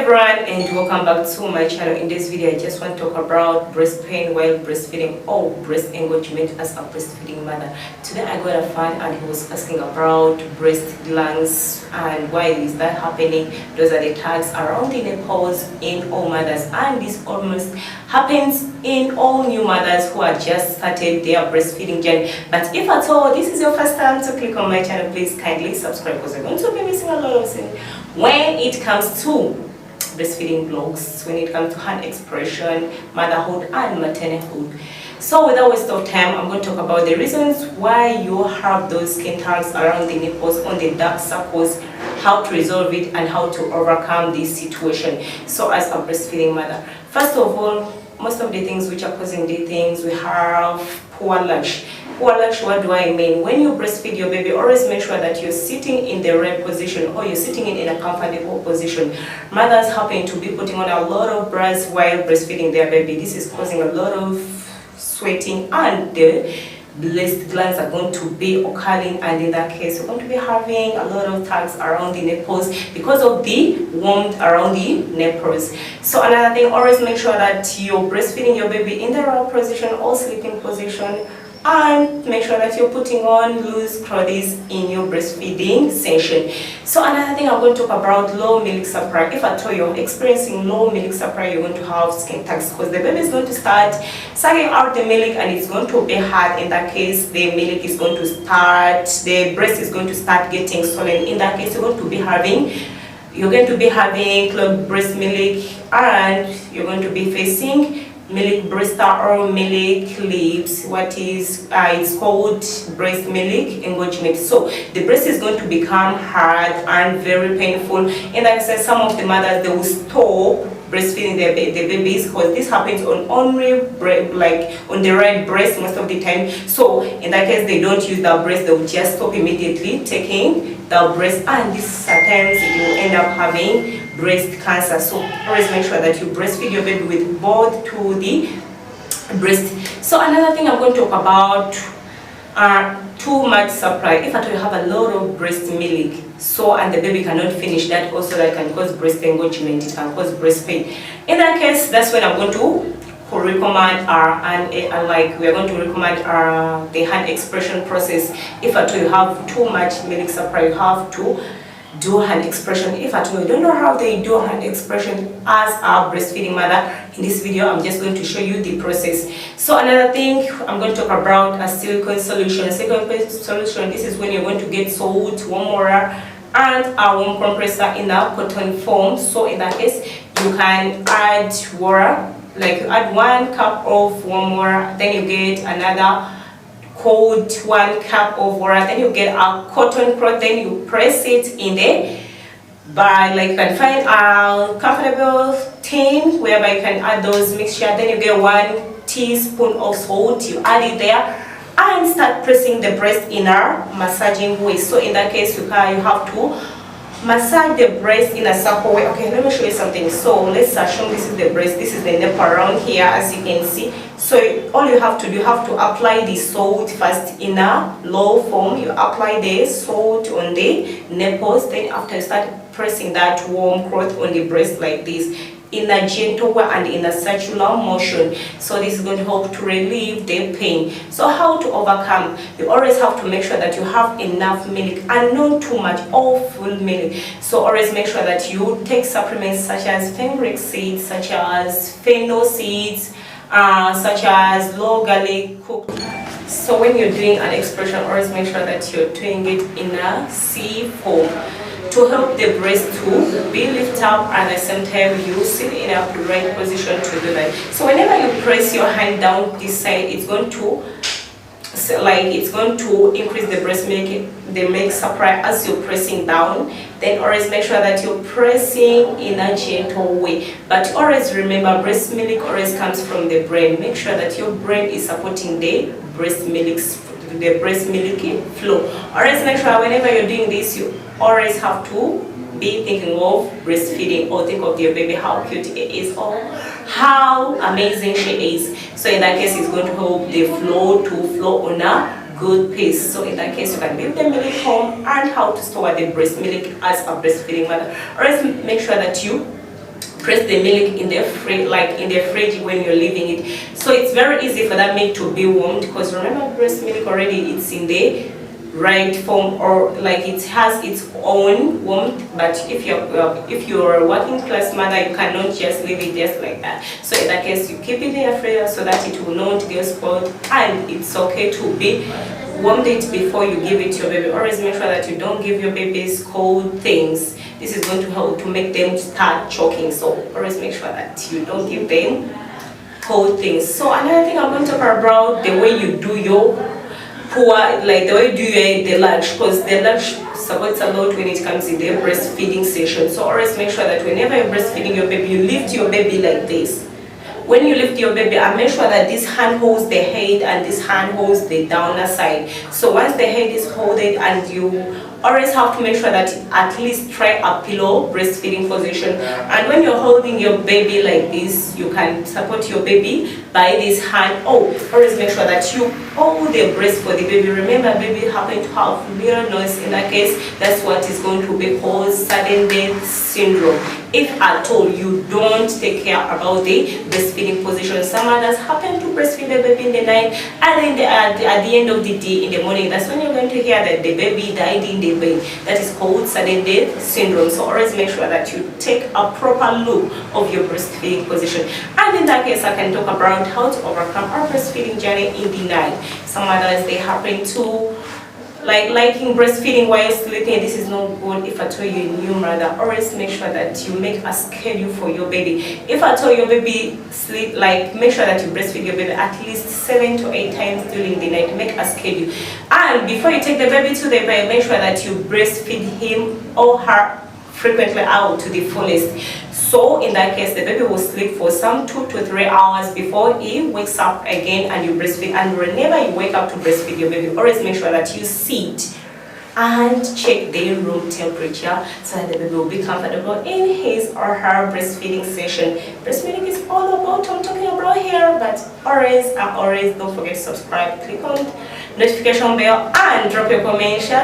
everyone, and welcome back to my channel. In this video I just want to talk about breast pain while breastfeeding or breast engorgement as a breastfeeding mother. Today I got a fan and he was asking about breast glands and why is that happening. Those are the tags around the nipples in all mothers, and this almost happens in all new mothers who are just started their breastfeeding journey. But if at all this is your first time to click on my channel, please kindly subscribe because you're going to be missing a lot of things when it comes to breastfeeding vlogs, when it comes to hand expression, motherhood and maternhood. So without waste of time, I'm going to talk about the reasons why you have those skin tags around the nipples, on the dark circles, how to resolve it and how to overcome this situation. So as a breastfeeding mother, first of all, most of the things which are causing the things, we have poor latch. Poor latch, what do I mean? When you breastfeed your baby, always make sure that you're sitting in the right position or you're sitting in a comfortable position. Mothers happen to be putting on a lot of bras while breastfeeding their baby. This is causing a lot of sweating and the breast glands are going to be occurring, and in that case you're going to be having a lot of tags around the nipples because of the warmth around the nipples. So another thing, always make sure that you're breastfeeding your baby in the right position or sleeping position, and make sure that you're putting on loose clothes in your breastfeeding session. So another thing I'm going to talk about, low milk supply. If at all you're experiencing low milk supply, you're going to have skin tags because the baby is going to start sucking out the milk and it's going to be hard. In that case, the milk is going to start, the breast is going to start getting swollen. In that case, you're going to be having clogged breast milk, and you're going to be facing milk blister or milk lips, what is it's called breast milk engorgement. So the breast is going to become hard and very painful. And like I said, some of the mothers, they will stop breastfeeding their babies because this happens on only like on the right breast most of the time. So in that case, they don't use the breast, they will just stop immediately taking the breast, and this sometimes you will end up having breast cancer. So always make sure that you breastfeed your baby with both to the breast. So another thing I'm going to talk about are too much supply. If at all you have a lot of breast milk, so and the baby cannot finish, that also that can cause breast engorgement, it can cause breast pain. In that case, that's when I'm going to recommend we are going to recommend the hand expression process. If at all you have too much milk supply, you have to do hand expression. If at all you don't know how they do hand expression as a breastfeeding mother, in this video I'm just going to show you the process. So another thing I'm going to talk about a silicone solution. Silicone solution, this is when you're going to get salt, warm water and a warm compressor in a cotton form. So in that case, you can add water, like you add 1 cup of warm water, then you get another cold 1 cup of water, then you get a cotton cloth, then you press it in there by, like, you can find a comfortable tin whereby you can add those mixture, then you get 1 teaspoon of salt, you add it there and start pressing the breast in a massaging way. So in that case, you have to massage the breast in a circle way. Okay, let me show you something. So let's assume this is the breast, this is the nipple around here, as you can see. So all you have to do, you have to apply the salt first in a low form. You apply the salt on the nipples, then after you start pressing that warm cloth on the breast like this in a gentle way and in a circular motion. So this is going to help to relieve the pain. So how to overcome? You always have to make sure that you have enough milk and not too much or full milk. So always make sure that you take supplements such as fenugreek seeds, such as fennel seeds, such as low garlic cooked. So when you're doing an expression, always make sure that you're doing it in a C form to help the breast to be lifted up, and at the same time you sit in a right position to do that. So whenever you press your hand down this side, it's going to increase the breast milk, the milk supply as you're pressing down. Then always make sure that you're pressing in a gentle way, but always remember breast milk always comes from the brain. Make sure that your brain is supporting the breast milk flow. Always make sure whenever you're doing this, you always have to be thinking of breastfeeding, or think of your baby, how cute it is or how amazing she is. So in that case, it's going to help the flow to flow on a good pace. So in that case, you can build the milk home and how to store the breast milk as a breastfeeding mother. Always make sure that you press the milk in the fridge when you're leaving it. So it's very easy for that milk to be warmed, because remember, breast milk already it's in the right form, or like it has its own warmth. But if you're a working class mother, you cannot just leave it just like that. So in that case, you keep it in your freezer so that it will not get spoiled, and it's okay to be warmed it before you give it to your baby. Always make sure that you don't give your babies cold things. This is going to help to make them start choking. So always make sure that you don't give them cold things. So another thing I'm going to talk about, the way you do your the way you do the latch, because the latch supports a lot when it comes in the breastfeeding session. So always make sure that whenever you're breastfeeding your baby, you lift your baby like this. When you lift your baby, and make sure that this hand holds the head and this hand holds the downer side. So once the head is holded, and you always have to make sure that at least try a pillow breastfeeding position. And when you're holding your baby like this, you can support your baby by this hand. Always make sure that you hold the breast for the baby. Remember, baby happen to have little noise. In that case, that's what is going to be called sudden death syndrome. If at all you don't take care about the breastfeeding position. Some mothers happen to breastfeed the baby in the night, and then at the end of the day, in the morning, that's when you're going to hear that the baby died in the vein. That is called sudden death syndrome. So always make sure that you take a proper look of your breastfeeding position. And in that case, I can talk about how to overcome our breastfeeding journey in the night. Some mothers, they happen to liking breastfeeding while sleeping. This is not good. If I tell you a new mother, always make sure that you make a schedule for your baby. If I tell your baby sleep, make sure that you breastfeed your baby at least 7 to 8 times during the night. Make a schedule. And before you take the baby to the bed, make sure that you breastfeed him or her frequently out to the fullest. So in that case, the baby will sleep for some 2 to 3 hours before he wakes up again, and you breastfeed. And whenever you wake up to breastfeed your baby, always make sure that you sit and check the room temperature so that the baby will be comfortable in his or her breastfeeding session. Breastfeeding is all about I'm talking about here, but always don't forget to subscribe, click on notification bell, and drop your comment, share